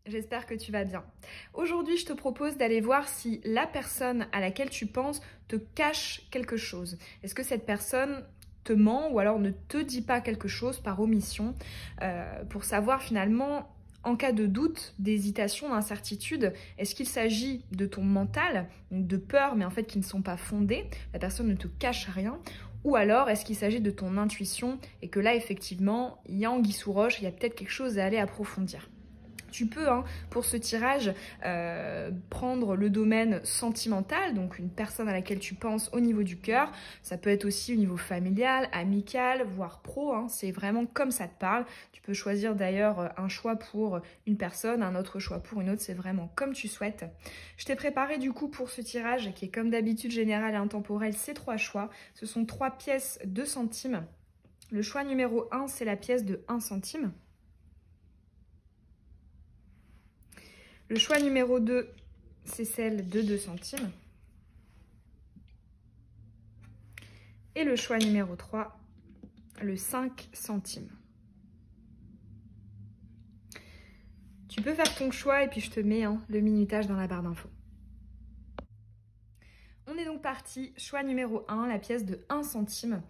j'espère que tu vas bien. Aujourd'hui, je te propose d'aller voir si la personne à laquelle tu penses te cache quelque chose. Est-ce que cette personne te ment ou alors ne te dit pas quelque chose par omission pour savoir finalement, en cas de doute, d'hésitation, d'incertitude, est-ce qu'il s'agit de ton mental, donc de peur mais en fait qui ne sont pas fondées, la personne ne te cache rien, ou alors est-ce qu'il s'agit de ton intuition et que là effectivement, il y a anguille sous roche, il y a peut-être quelque chose à aller approfondir. Tu peux, pour ce tirage, prendre le domaine sentimental, donc une personne à laquelle tu penses au niveau du cœur. Ça peut être aussi au niveau familial, amical, voire pro. C'est vraiment comme ça te parle. Tu peux choisir d'ailleurs un choix pour une personne, un autre choix pour une autre. C'est vraiment comme tu souhaites. Je t'ai préparé du coup pour ce tirage qui est comme d'habitude général et intemporel. Ces 3 choix. Ce sont 3 pièces de centimes. Le choix numéro 1, c'est la pièce de 1 centime. Le choix numéro 2, c'est celle de 2 centimes. Et le choix numéro 3, le 5 centimes. Tu peux faire ton choix et puis je te mets le minutage dans la barre d'infos. On est donc parti. Choix numéro 1, la pièce de 1 centime.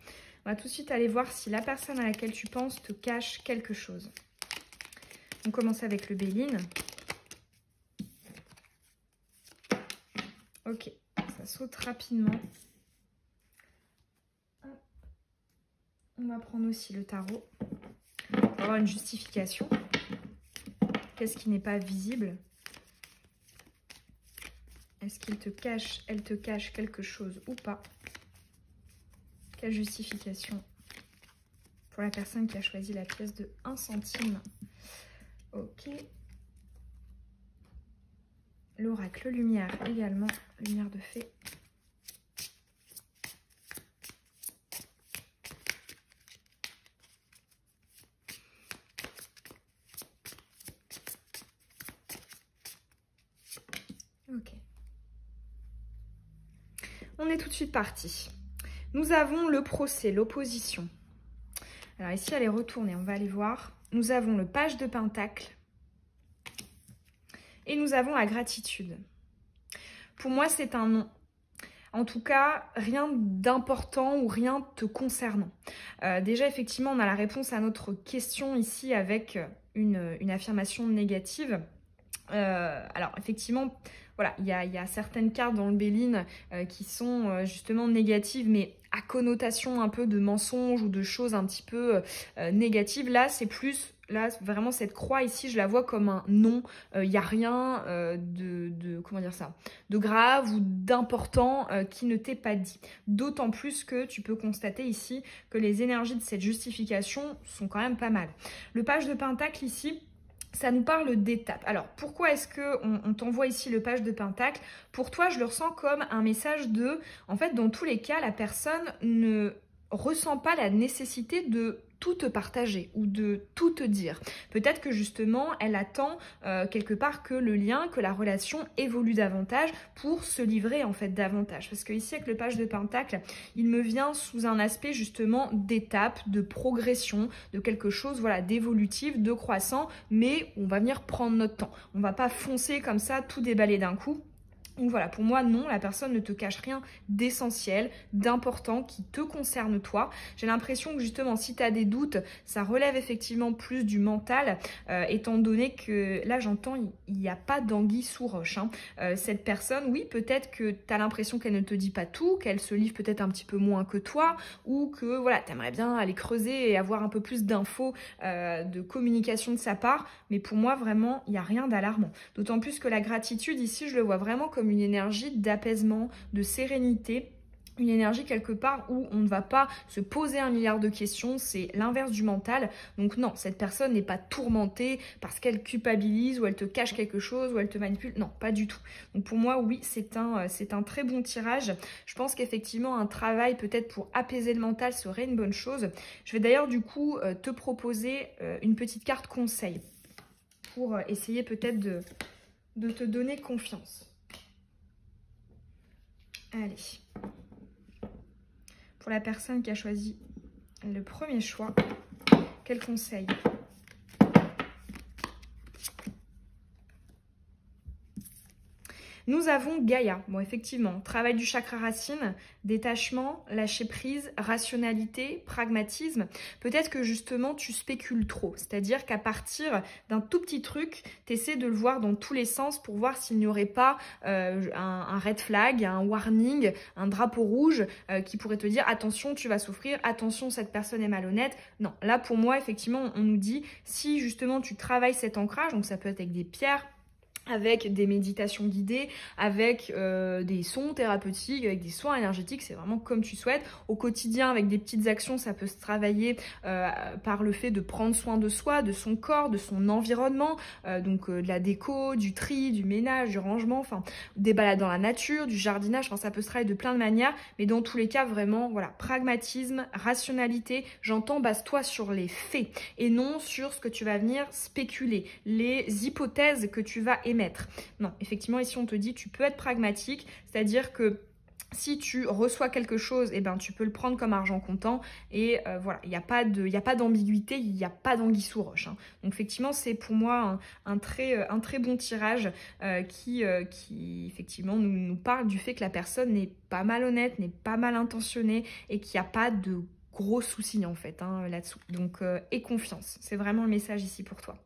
On va tout de suite aller voir si la personne à laquelle tu penses te cache quelque chose. On commence avec le Béline. Ok, ça saute rapidement. On va prendre aussi le tarot pour avoir une justification. Qu'est-ce qui n'est pas visible? Est-ce qu'il te cache, elle te cache quelque chose ou pas? Quelle justification pour la personne qui a choisi la pièce de 1 centime? Ok. L'oracle lumière également, lumière de fée. Ok. On est tout de suite parti. Nous avons le procès, l'opposition. Alors ici, elle est retournée, on va aller voir. Nous avons le page de Pentacle. Et nous avons la gratitude. Pour moi, c'est un non. En tout cas, rien d'important ou rien te concernant. Déjà, effectivement, on a la réponse à notre question ici avec une affirmation négative. Alors, effectivement, voilà, il y a certaines cartes dans le Béline qui sont justement négatives, mais à connotation un peu de mensonge ou de choses un petit peu négatives. Là, c'est plus... Là, vraiment, cette croix ici, je la vois comme un non. Il n'y a rien comment dire ça, de grave ou d'important qui ne t'est pas dit. D'autant plus que tu peux constater ici que les énergies de cette justification sont quand même pas mal. Le page de Pentacle ici, ça nous parle d'étapes. Alors, pourquoi est-ce qu'on t'envoie ici le page de Pentacle? Pour toi, je le ressens comme un message de... En fait, dans tous les cas, la personne ne ressent pas la nécessité de tout te partager ou de tout te dire. Peut-être que justement, elle attend quelque part que le lien, que la relation évolue davantage pour se livrer en fait davantage. Parce que ici, avec le page de Pentacle, il me vient sous un aspect justement d'étape, de progression, de quelque chose voilà d'évolutif, de croissant, mais on va venir prendre notre temps. On va pas foncer comme ça, tout déballer d'un coup. Donc voilà, pour moi, non, la personne ne te cache rien d'essentiel, d'important, qui te concerne toi. J'ai l'impression que justement, si tu as des doutes, ça relève effectivement plus du mental, étant donné que, là j'entends, il n'y a pas d'anguille sous roche. Cette personne, oui, peut-être que tu as l'impression qu'elle ne te dit pas tout, qu'elle se livre peut-être un petit peu moins que toi, ou que voilà, tu aimerais bien aller creuser et avoir un peu plus d'infos, de communication de sa part. Mais pour moi, vraiment, il n'y a rien d'alarmant. D'autant plus que la gratitude, ici, je le vois vraiment comme une énergie d'apaisement, de sérénité, une énergie quelque part où on ne va pas se poser 1 milliard de questions, c'est l'inverse du mental. Donc non, cette personne n'est pas tourmentée parce qu'elle culpabilise ou elle te cache quelque chose ou elle te manipule. Non, pas du tout. Donc pour moi, oui, c'est un très bon tirage. Je pense qu'effectivement, un travail peut-être pour apaiser le mental serait une bonne chose. Je vais d'ailleurs du coup te proposer une petite carte conseil pour essayer peut-être de te donner confiance. Allez, pour la personne qui a choisi le premier choix, quel conseil? Nous avons Gaïa. Bon, effectivement, travail du chakra racine, détachement, lâcher prise, rationalité, pragmatisme. Peut-être que justement, tu spécules trop. C'est-à-dire qu'à partir d'un tout petit truc, tu essaies de le voir dans tous les sens pour voir s'il n'y aurait pas un red flag, un warning, un drapeau rouge qui pourrait te dire attention, tu vas souffrir, attention, cette personne est malhonnête. Non, là pour moi, effectivement, on nous dit si justement tu travailles cet ancrage, donc ça peut être avec des pierres, avec des méditations guidées, avec des sons thérapeutiques, avec des soins énergétiques, c'est vraiment comme tu souhaites. Au quotidien, avec des petites actions, ça peut se travailler par le fait de prendre soin de soi, de son corps, de son environnement, donc de la déco, du tri, du ménage, du rangement, enfin des balades dans la nature, du jardinage, enfin ça peut se travailler de plein de manières, mais dans tous les cas, vraiment, voilà, pragmatisme, rationalité, j'entends, base-toi sur les faits et non sur ce que tu vas venir spéculer, les hypothèses que tu vas émettre. Non, effectivement, ici on te dit tu peux être pragmatique, c'est-à-dire que si tu reçois quelque chose, eh ben, tu peux le prendre comme argent comptant et voilà, il n'y a pas d'ambiguïté, il n'y a pas d'anguille sous roche. Hein. Donc effectivement, c'est pour moi un très bon tirage qui effectivement nous parle du fait que la personne n'est pas malhonnête, n'est pas mal intentionnée et qu'il n'y a pas de gros soucis en fait hein, là-dessous. Donc aie confiance, c'est vraiment le message ici pour toi.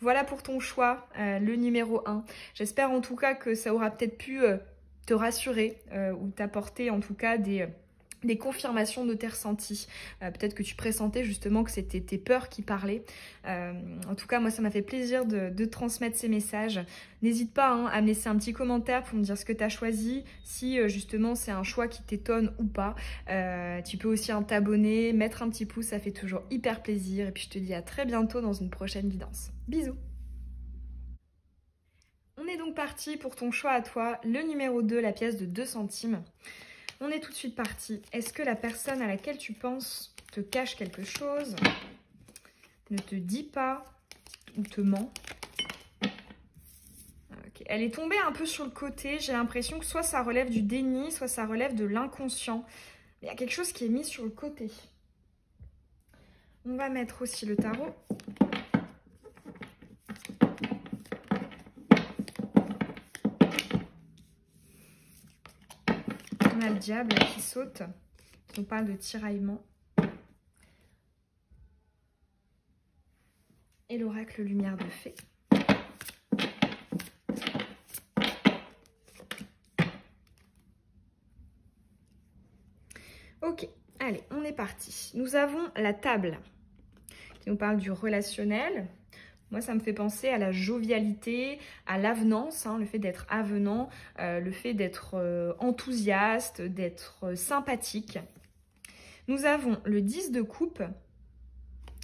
Voilà pour ton choix, le numéro 1. J'espère en tout cas que ça aura peut-être pu te rassurer ou t'apporter en tout cas des confirmations de tes ressentis. Peut-être que tu pressentais justement que c'était tes peurs qui parlaient. En tout cas, moi, ça m'a fait plaisir de transmettre ces messages. N'hésite pas hein, à me laisser un petit commentaire pour me dire ce que tu as choisi, si justement c'est un choix qui t'étonne ou pas. Tu peux aussi t'abonner, mettre un petit pouce, ça fait toujours hyper plaisir. Et puis je te dis à très bientôt dans une prochaine guidance. Bisous! On est donc parti pour ton choix à toi, le numéro 2, la pièce de 2 centimes. On est tout de suite parti. Est-ce que la personne à laquelle tu penses te cache quelque chose, ne te dit pas ou te ment? Okay. Elle est tombée un peu sur le côté. J'ai l'impression que soit ça relève du déni, soit ça relève de l'inconscient. Il y a quelque chose qui est mis sur le côté. On va mettre aussi le tarot. On a le diable qui saute, qui nous parle de tiraillement. Et l'oracle lumière de fée. Ok, allez, on est parti. Nous avons la table qui nous parle du relationnel. Moi, ça me fait penser à la jovialité, à l'avenance, hein, le fait d'être avenant, le fait d'être enthousiaste, d'être sympathique. Nous avons le 10 de coupe,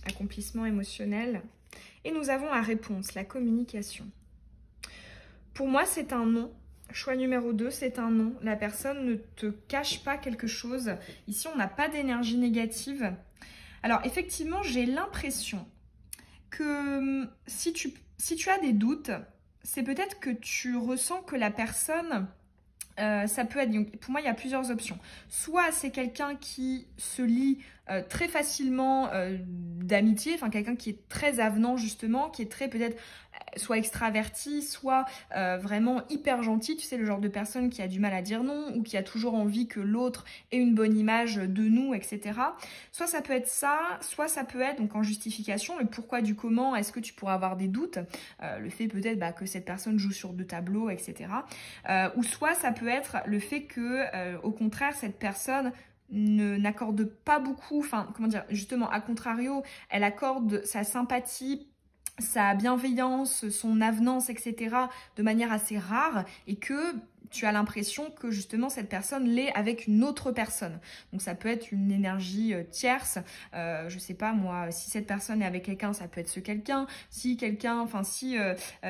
accomplissement émotionnel, et nous avons la réponse, la communication. Pour moi, c'est un non. Choix numéro 2, c'est un non. La personne ne te cache pas quelque chose. Ici, on n'a pas d'énergie négative. Alors, effectivement, j'ai l'impression que si tu as des doutes, c'est peut-être que tu ressens que la personne, ça peut être, donc, pour moi il y a plusieurs options. Soit c'est quelqu'un qui se lie très facilement d'amitié, enfin quelqu'un qui est très avenant justement, qui est très peut-être soit extraverti, soit vraiment hyper gentil, tu sais, le genre de personne qui a du mal à dire non ou qui a toujours envie que l'autre ait une bonne image de nous, etc. Soit ça peut être ça, soit ça peut être, donc en justification, le pourquoi du comment, est-ce que tu pourrais avoir des doutes, le fait peut-être que cette personne joue sur 2 tableaux, etc. Ou soit ça peut être le fait que, au contraire, cette personne n'accorde pas beaucoup, enfin, comment dire, justement, à contrario, elle accorde sa sympathie, sa bienveillance, son avenance, etc. de manière assez rare et que tu as l'impression que justement cette personne l'est avec une autre personne. Donc ça peut être une énergie tierce, je sais pas moi, si cette personne est avec quelqu'un, ça peut être ce quelqu'un, si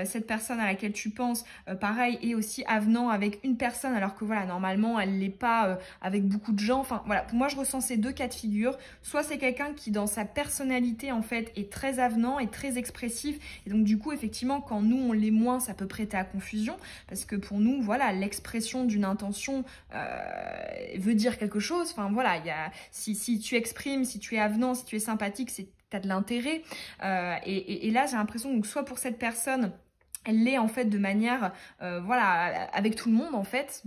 cette personne à laquelle tu penses, pareil, est aussi avenant avec une personne alors que voilà, normalement elle l'est pas avec beaucoup de gens, enfin voilà, pour moi je ressens ces 2 cas de figure, soit c'est quelqu'un qui dans sa personnalité en fait est très avenant et très expressif et donc du coup effectivement quand nous on l'est moins, ça peut prêter à confusion parce que pour nous voilà, l'expression d'une intention veut dire quelque chose. Enfin voilà, si tu exprimes, si tu es avenant, si tu es sympathique, tu as de l'intérêt. Et là, j'ai l'impression que soit pour cette personne, elle l'est en fait de manière, voilà, avec tout le monde en fait,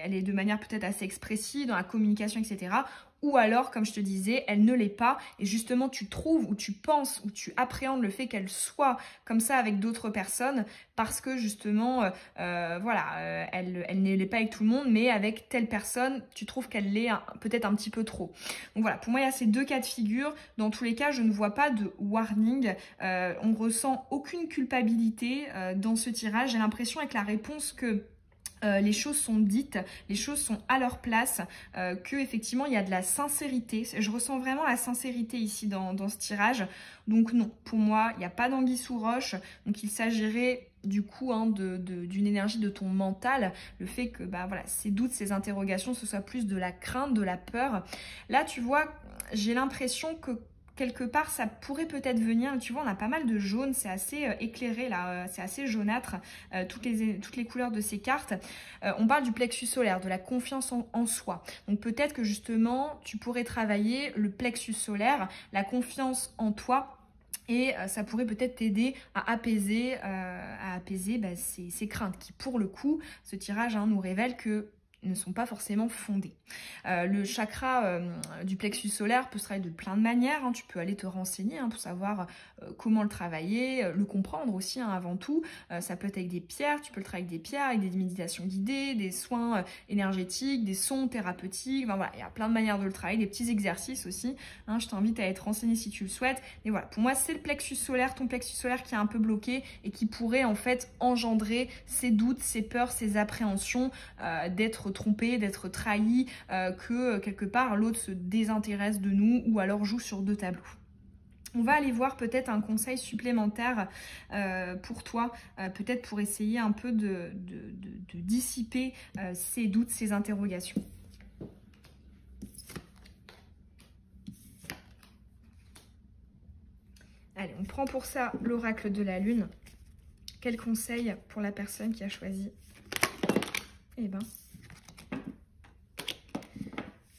elle est de manière peut-être assez expressive dans la communication, etc. Ou alors, comme je te disais, elle ne l'est pas et justement tu trouves ou tu penses ou tu appréhendes le fait qu'elle soit comme ça avec d'autres personnes parce que justement, voilà, elle ne l'est pas avec tout le monde, mais avec telle personne, tu trouves qu'elle l'est peut-être un petit peu trop. Donc voilà, pour moi il y a ces deux cas de figure. Dans tous les cas, je ne vois pas de warning. On ressent aucune culpabilité dans ce tirage. J'ai l'impression avec la réponse que les choses sont dites, les choses sont à leur place, que effectivement il y a de la sincérité. Je ressens vraiment la sincérité ici dans ce tirage. Donc non, pour moi, il n'y a pas d'anguille sous roche. Donc il s'agirait du coup d'une énergie de ton mental, le fait que bah voilà, ces doutes, ces interrogations, ce soit plus de la crainte, de la peur. Là, tu vois, j'ai l'impression que quelque part, ça pourrait peut-être venir. Tu vois, on a pas mal de jaune, c'est assez éclairé là, c'est assez jaunâtre, toutes les couleurs de ces cartes. On parle du plexus solaire, de la confiance en soi. Donc peut-être que justement, tu pourrais travailler le plexus solaire, la confiance en toi. Et ça pourrait peut-être t'aider à apaiser bah, ces craintes qui, pour le coup, ce tirage nous révèle que ne sont pas forcément fondées. Le chakra du plexus solaire peut se travailler de plein de manières. Tu peux aller te renseigner pour savoir comment le travailler, le comprendre aussi avant tout. Ça peut être avec des pierres, tu peux le travailler avec des pierres, avec des méditations guidées, des soins énergétiques, des sons thérapeutiques. Enfin, voilà, il y a plein de manières de le travailler, des petits exercices aussi. Je t'invite à être renseigné si tu le souhaites. Mais voilà, pour moi, c'est le plexus solaire, ton plexus solaire qui est un peu bloqué et qui pourrait en fait engendrer ces doutes, ces peurs, ces appréhensions d'être trompé, d'être trahi, que quelque part l'autre se désintéresse de nous ou alors joue sur deux tableaux. On va aller voir peut-être un conseil supplémentaire pour toi, peut-être pour essayer un peu de dissiper ces doutes, ces interrogations. Allez, on prend pour ça l'oracle de la lune. Quel conseil pour la personne qui a choisi? Eh ben,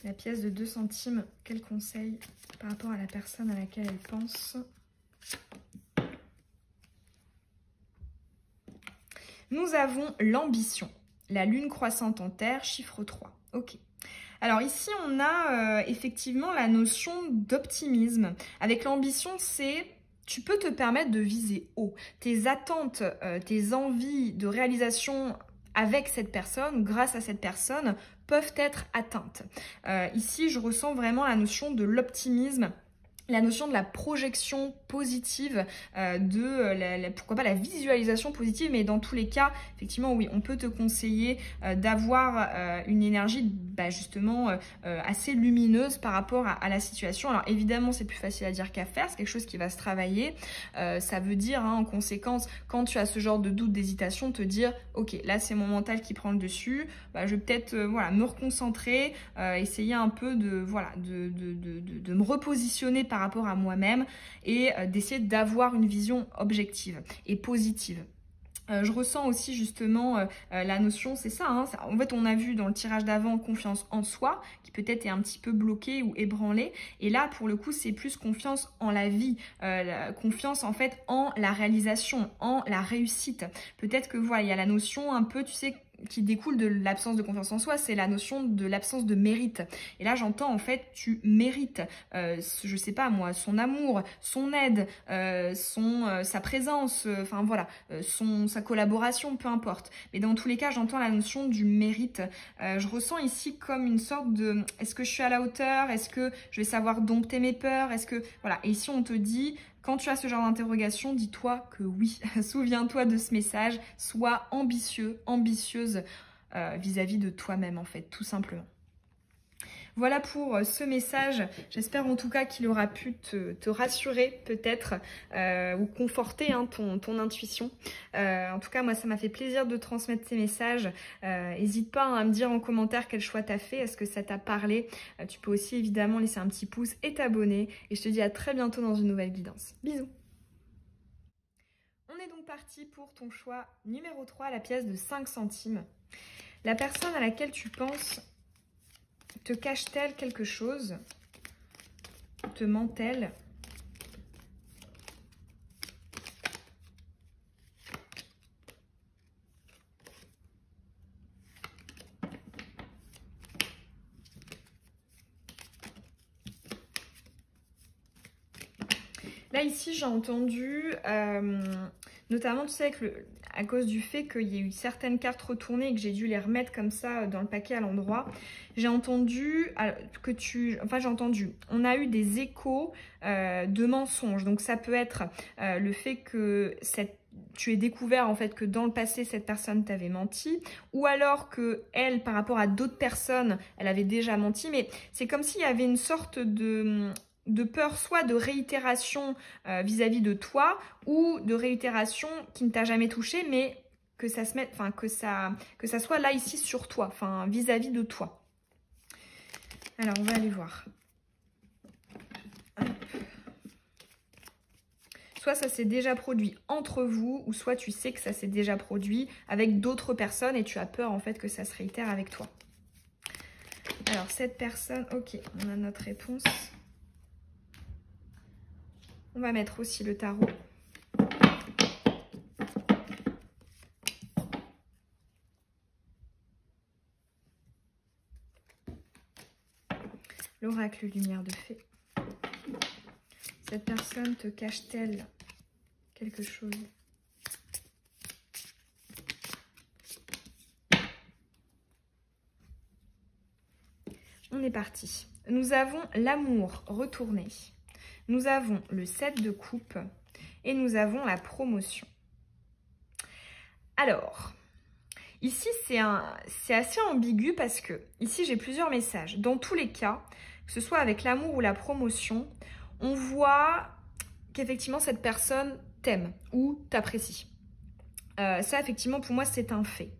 la pièce de 2 centimes, quel conseil par rapport à la personne à laquelle elle pense? Nous avons l'ambition, la lune croissante en terre, chiffre 3. Ok. Alors ici, on a effectivement la notion d'optimisme. Avec l'ambition, c'est... Tu peux te permettre de viser haut. Tes attentes, tes envies de réalisation avec cette personne, grâce à cette personne, peuvent être atteintes. Ici, je ressens vraiment la notion de l'optimisme, la notion de la projection positive, pourquoi pas la visualisation positive, mais dans tous les cas, effectivement, oui, on peut te conseiller d'avoir une énergie justement assez lumineuse par rapport à la situation. Alors évidemment, c'est plus facile à dire qu'à faire, c'est quelque chose qui va se travailler. Ça veut dire, en conséquence, quand tu as ce genre de doute, d'hésitation, te dire, ok, là c'est mon mental qui prend le dessus, je vais peut-être voilà, me reconcentrer, essayer un peu de me repositionner par rapport à moi-même et d'essayer d'avoir une vision objective et positive. Je ressens aussi justement la notion, c'est ça, en fait on a vu dans le tirage d'avant confiance en soi, qui peut-être est un petit peu bloqué ou ébranlé, et là pour le coup c'est plus confiance en la vie, confiance en fait en la réalisation, en la réussite. Peut-être que voilà, il y a la notion un peu, tu sais, qui découle de l'absence de confiance en soi, c'est la notion de l'absence de mérite. Et là, j'entends en fait, tu mérites, je sais pas moi, son amour, son aide, sa présence, enfin voilà, sa collaboration, peu importe. Mais dans tous les cas, j'entends la notion du mérite. Je ressens ici comme une sorte de, est-ce que je suis à la hauteur? Est-ce que je vais savoir dompter mes peurs? Est-ce que, voilà, et ici on te dit, quand tu as ce genre d'interrogation, dis-toi que oui, souviens-toi de ce message, sois ambitieux, ambitieuse vis-à-vis de toi-même en fait, tout simplement. Voilà pour ce message. J'espère en tout cas qu'il aura pu te rassurer peut-être ou conforter ton intuition. En tout cas, moi, ça m'a fait plaisir de transmettre ces messages. N'hésite pas à me dire en commentaire quel choix t'as fait. Est-ce que ça t'a parlé? Tu peux aussi évidemment laisser un petit pouce et t'abonner. Et je te dis à très bientôt dans une nouvelle guidance. Bisous! On est donc parti pour ton choix numéro 3, la pièce de 5 centimes. La personne à laquelle tu penses te cache-t-elle quelque chose? Te ment-elle? Là, ici, j'ai entendu, notamment, tu sais, à cause du fait qu'il y a eu certaines cartes retournées et que j'ai dû les remettre comme ça dans le paquet à l'endroit, j'ai entendu on a eu des échos de mensonges. Donc, ça peut être le fait que tu aies découvert en fait que dans le passé, cette personne t'avait menti, ou alors que elle, par rapport à d'autres personnes, elle avait déjà menti, mais c'est comme s'il y avait une sorte de peur, soit de réitération vis-à-vis de toi, ou de réitération qui ne t'a jamais touché, mais que ça se mette, enfin que ça soit là ici sur toi, enfin vis-à-vis de toi. Alors on va aller voir. Hop. Soit ça s'est déjà produit entre vous, ou soit tu sais que ça s'est déjà produit avec d'autres personnes et tu as peur en fait que ça se réitère avec toi. Alors cette personne, ok, on a notre réponse. On va mettre aussi le tarot. L'oracle lumière de fée. Cette personne te cache-t-elle quelque chose? On est parti. Nous avons l'amour retourné. Nous avons le 7 de coupe et nous avons la promotion. Alors, ici c'est assez ambigu parce que ici j'ai plusieurs messages. Dans tous les cas, que ce soit avec l'amour ou la promotion, on voit qu'effectivement cette personne t'aime ou t'apprécie. Ça effectivement pour moi c'est un fait.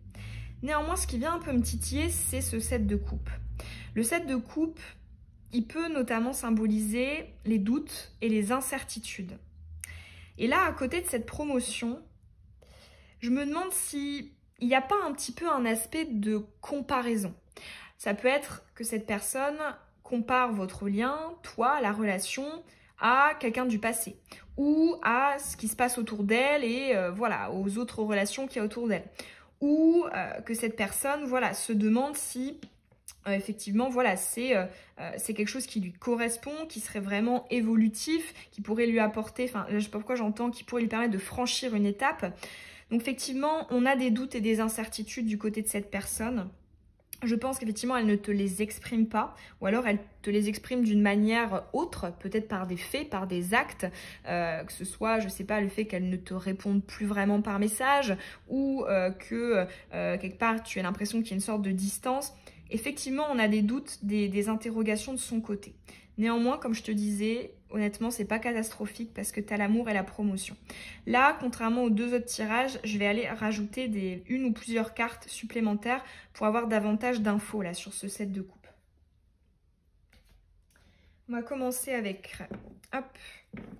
Néanmoins ce qui vient un peu me titiller c'est ce 7 de coupe. Le 7 de coupe, il peut notamment symboliser les doutes et les incertitudes. Et là, à côté de cette promotion, je me demande s'il n'y a pas un petit peu un aspect de comparaison. Ça peut être que cette personne compare votre lien, toi, la relation, à quelqu'un du passé ou à ce qui se passe autour d'elle et voilà, aux autres relations qu'il y a autour d'elle. Ou que cette personne voilà, se demande si... effectivement, voilà, c'est quelque chose qui lui correspond, qui serait vraiment évolutif, qui pourrait lui apporter, enfin, je sais pas pourquoi j'entends, qui pourrait lui permettre de franchir une étape. Donc, effectivement, on a des doutes et des incertitudes du côté de cette personne. Je pense qu'effectivement, elle ne te les exprime pas, ou alors elle te les exprime d'une manière autre, peut-être par des faits, par des actes, que ce soit, je sais pas, le fait qu'elle ne te réponde plus vraiment par message, ou que quelque part, tu as l'impression qu'il y a une sorte de distance. Effectivement, on a des doutes, des interrogations de son côté. Néanmoins, comme je te disais, honnêtement, c'est pas catastrophique parce que tu as l'amour et la promotion. Là, contrairement aux deux autres tirages, je vais aller rajouter une ou plusieurs cartes supplémentaires pour avoir davantage d'infos là sur ce set de coupe. On va commencer avec hop,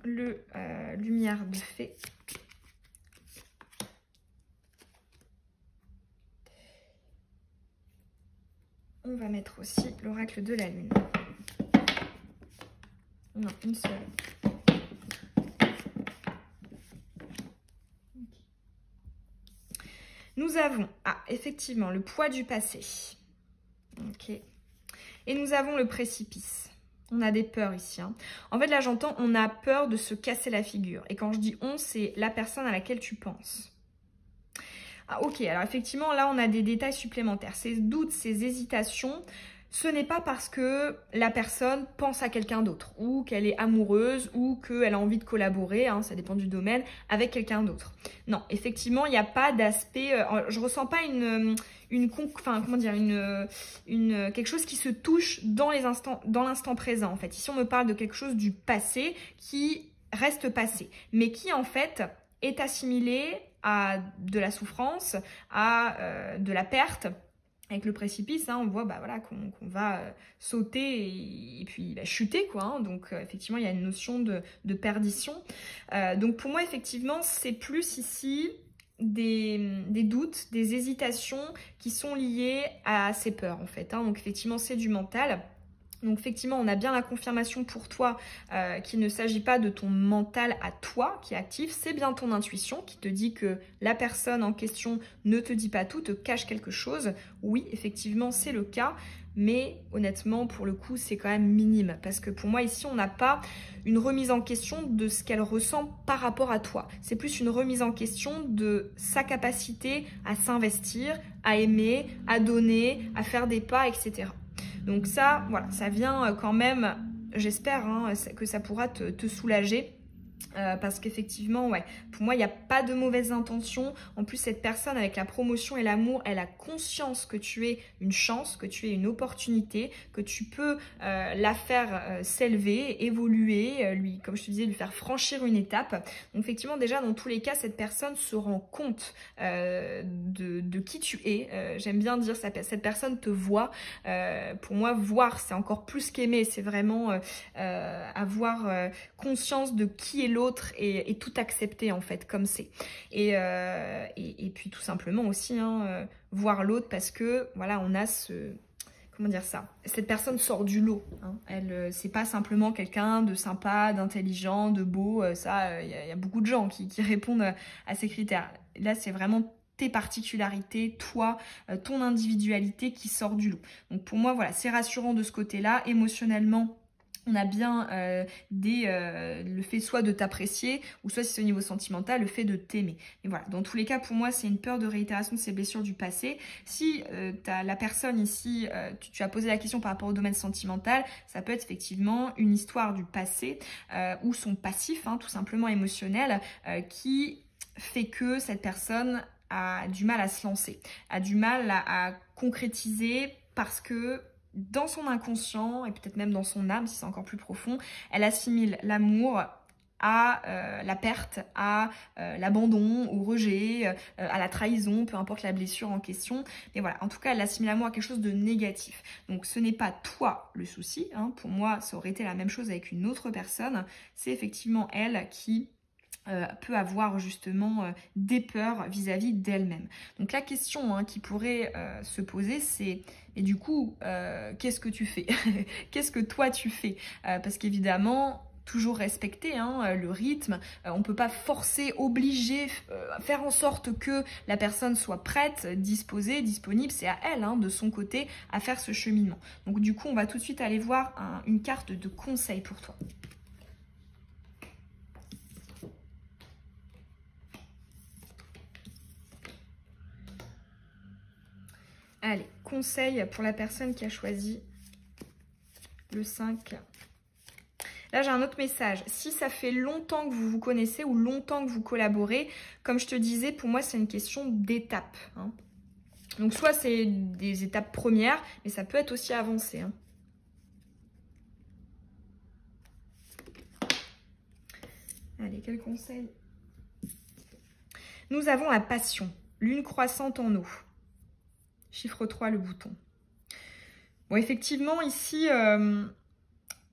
le lumière de fée. On va mettre aussi l'oracle de la lune. Non, une seule. Nous avons, effectivement, le poids du passé. Ok. Et nous avons le précipice. On a des peurs ici. Hein. En fait, là, j'entends, on a peur de se casser la figure. Et quand je dis on, c'est la personne à laquelle tu penses. Ah, ok, alors effectivement, là, on a des détails supplémentaires. Ces doutes, ces hésitations, ce n'est pas parce que la personne pense à quelqu'un d'autre, ou qu'elle est amoureuse, ou qu'elle a envie de collaborer, hein, ça dépend du domaine, avec quelqu'un d'autre. Non, effectivement, il n'y a pas d'aspect... je ressens pas quelque chose qui se touche dans l'instant présent, en fait. Ici, on me parle de quelque chose du passé qui reste passé, mais qui, en fait, est assimilé à de la souffrance, à de la perte. Avec le précipice, hein, on voit voilà, qu'on va sauter et puis chuter, quoi. Hein. Donc, effectivement, il y a une notion de perdition. Donc, pour moi, effectivement, c'est plus ici des doutes, des hésitations qui sont liées à ces peurs, en fait. Hein. Donc, effectivement, c'est du mental. Donc effectivement, on a bien la confirmation pour toi qu'il ne s'agit pas de ton mental à toi qui est actif, c'est bien ton intuition qui te dit que la personne en question ne te dit pas tout, te cache quelque chose. Oui, effectivement, c'est le cas. mais honnêtement, pour le coup, c'est quand même minime. Parce que pour moi, ici, on n'a pas une remise en question de ce qu'elle ressent par rapport à toi. C'est plus une remise en question de sa capacité à s'investir, à aimer, à donner, à faire des pas, etc. Donc ça, voilà, ça vient quand même, j'espère que ça pourra te soulager. Parce qu'effectivement, ouais, pour moi, il n'y a pas de mauvaises intentions. En plus, cette personne, avec la promotion et l'amour, elle a conscience que tu es une chance, que tu es une opportunité, que tu peux la faire s'élever, évoluer, lui, comme je te disais, lui faire franchir une étape. Donc, effectivement, déjà, dans tous les cas, cette personne se rend compte de qui tu es. J'aime bien dire ça, cette personne te voit. Pour moi, voir, c'est encore plus qu'aimer. C'est vraiment avoir conscience de qui est l'autre et tout accepter en fait comme c'est. Et puis tout simplement aussi voir l'autre parce que voilà, on a ce... Comment dire ça? Cette personne sort du lot. Elle, c'est pas simplement quelqu'un de sympa, d'intelligent, de beau. Ça, il y a beaucoup de gens qui répondent à ces critères. Là, c'est vraiment tes particularités, toi, ton individualité qui sort du lot. Donc pour moi, voilà, c'est rassurant de ce côté-là. Émotionnellement, on a bien le fait soit de t'apprécier, ou soit si c'est au niveau sentimental, le fait de t'aimer. Et voilà, dans tous les cas, pour moi, c'est une peur de réitération de ces blessures du passé. Si la personne ici, tu as posé la question par rapport au domaine sentimental, ça peut être effectivement une histoire du passé, ou son passif, tout simplement émotionnel, qui fait que cette personne a du mal à se lancer, a du mal à concrétiser parce que dans son inconscient et peut-être même dans son âme, si c'est encore plus profond, elle assimile l'amour à la perte, à l'abandon, au rejet, à la trahison, peu importe la blessure en question. Mais voilà, en tout cas, elle assimile l'amour à quelque chose de négatif. Donc ce n'est pas toi le souci. Pour moi, ça aurait été la même chose avec une autre personne. C'est effectivement elle qui peut avoir justement des peurs vis-à-vis d'elle-même. Donc la question qui pourrait se poser, c'est et du coup, qu'est-ce que tu fais? Qu'est-ce que toi tu fais? Parce qu'évidemment, toujours respecter le rythme, on peut pas forcer, obliger, faire en sorte que la personne soit prête, disposée, disponible, c'est à elle de son côté à faire ce cheminement. Donc du coup, on va tout de suite aller voir une carte de conseil pour toi. Allez, conseil pour la personne qui a choisi le 5. Là, j'ai un autre message. Si ça fait longtemps que vous vous connaissez ou longtemps que vous collaborez, comme je te disais, pour moi, c'est une question d'étape. Donc, soit c'est des étapes premières, mais ça peut être aussi avancé. Allez, quel conseil? Nous avons la passion, lune croissante en eau. Chiffre 3, le bouton. Bon, effectivement, ici,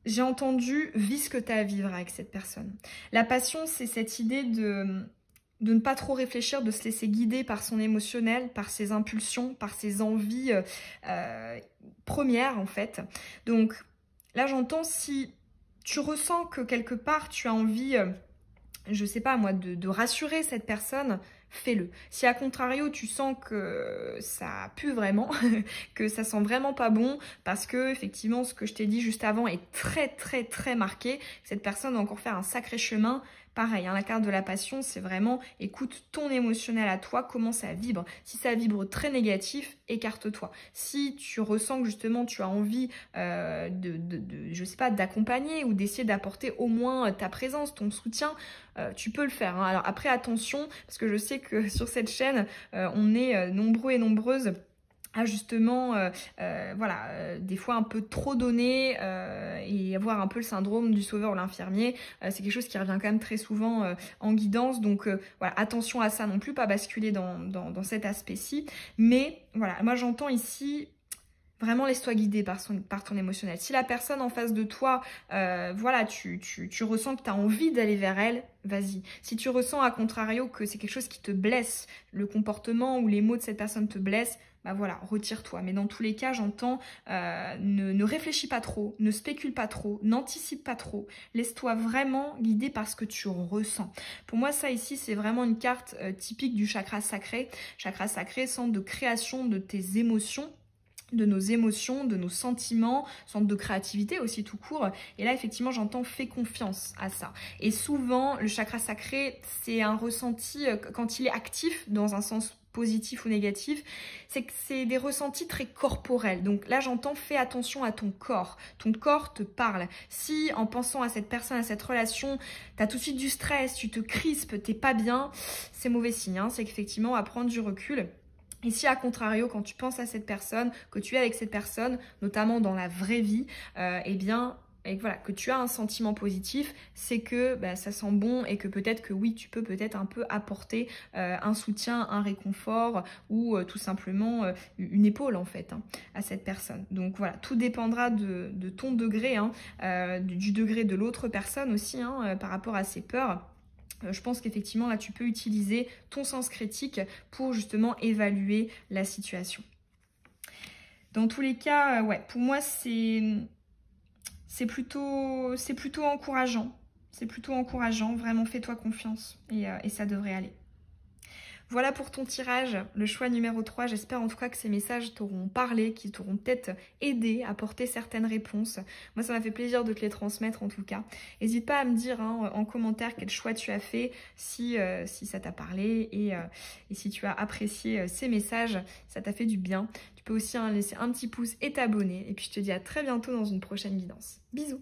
j'ai entendu « vis ce que tu as à vivre avec cette personne ». La passion, c'est cette idée de ne pas trop réfléchir, de se laisser guider par son émotionnel, par ses impulsions, par ses envies premières, en fait. Donc, là, j'entends si tu ressens que quelque part, tu as envie, je sais pas moi, de rassurer cette personne, fais-le. Si à contrario tu sens que ça pue vraiment, que ça sent vraiment pas bon, parce que effectivement ce que je t'ai dit juste avant est très très très marqué, cette personne va encore faire un sacré chemin. Pareil, la carte de la passion, c'est vraiment écoute ton émotionnel à toi, comment ça vibre. Si ça vibre très négatif, écarte-toi. Si tu ressens que justement tu as envie je sais pas, d'accompagner ou d'essayer d'apporter au moins ta présence, ton soutien, tu peux le faire. Alors après, attention, parce que je sais que sur cette chaîne, on est nombreux et nombreuses à justement, des fois un peu trop donner et avoir un peu le syndrome du sauveur ou l'infirmier. C'est quelque chose qui revient quand même très souvent en guidance. Donc voilà, attention à ça non plus, pas basculer dans cet aspect-ci. Mais voilà, moi j'entends ici... Vraiment, laisse-toi guider par ton émotionnel. Si la personne en face de toi, tu ressens que tu as envie d'aller vers elle, vas-y. Si tu ressens à contrario que c'est quelque chose qui te blesse, le comportement ou les mots de cette personne te blessent, bah voilà, retire-toi. Mais dans tous les cas, j'entends, ne réfléchis pas trop, ne spécule pas trop, n'anticipe pas trop. Laisse-toi vraiment guider par ce que tu ressens. Pour moi, ça ici, c'est vraiment une carte typique du chakra sacré. Chakra sacré, centre de création de tes émotions. de nos émotions, de nos sentiments, centre de créativité aussi tout court. Et là, effectivement, j'entends fais confiance à ça. Et souvent, le chakra sacré, c'est un ressenti, quand il est actif, dans un sens positif ou négatif, c'est que c'est des ressentis très corporels. Donc là, j'entends fais attention à ton corps. Ton corps te parle. Si, en pensant à cette personne, à cette relation, t'as tout de suite du stress, tu te crispes, t'es pas bien, c'est mauvais signe, hein. C'est qu'effectivement, à prendre du recul. Et si, à contrario, quand tu penses à cette personne, que tu es avec cette personne, notamment dans la vraie vie, eh bien, et voilà, que tu as un sentiment positif, c'est que ça sent bon et que peut-être que oui, tu peux peut-être un peu apporter un soutien, un réconfort ou tout simplement une épaule en fait à cette personne. Donc voilà, tout dépendra de ton degré, du degré de l'autre personne aussi par rapport à ses peurs. Je pense qu'effectivement, là, tu peux utiliser ton sens critique pour justement évaluer la situation. Dans tous les cas, ouais, pour moi, c'est plutôt encourageant. C'est plutôt encourageant. Vraiment, fais-toi confiance et ça devrait aller. Voilà pour ton tirage, le choix numéro 3. J'espère en tout cas que ces messages t'auront parlé, qu'ils t'auront peut-être aidé à apporter certaines réponses. Moi, ça m'a fait plaisir de te les transmettre en tout cas. N'hésite pas à me dire en commentaire quel choix tu as fait, si ça t'a parlé et si tu as apprécié ces messages, ça t'a fait du bien. Tu peux aussi laisser un petit pouce et t'abonner. Et puis je te dis à très bientôt dans une prochaine guidance. Bisous!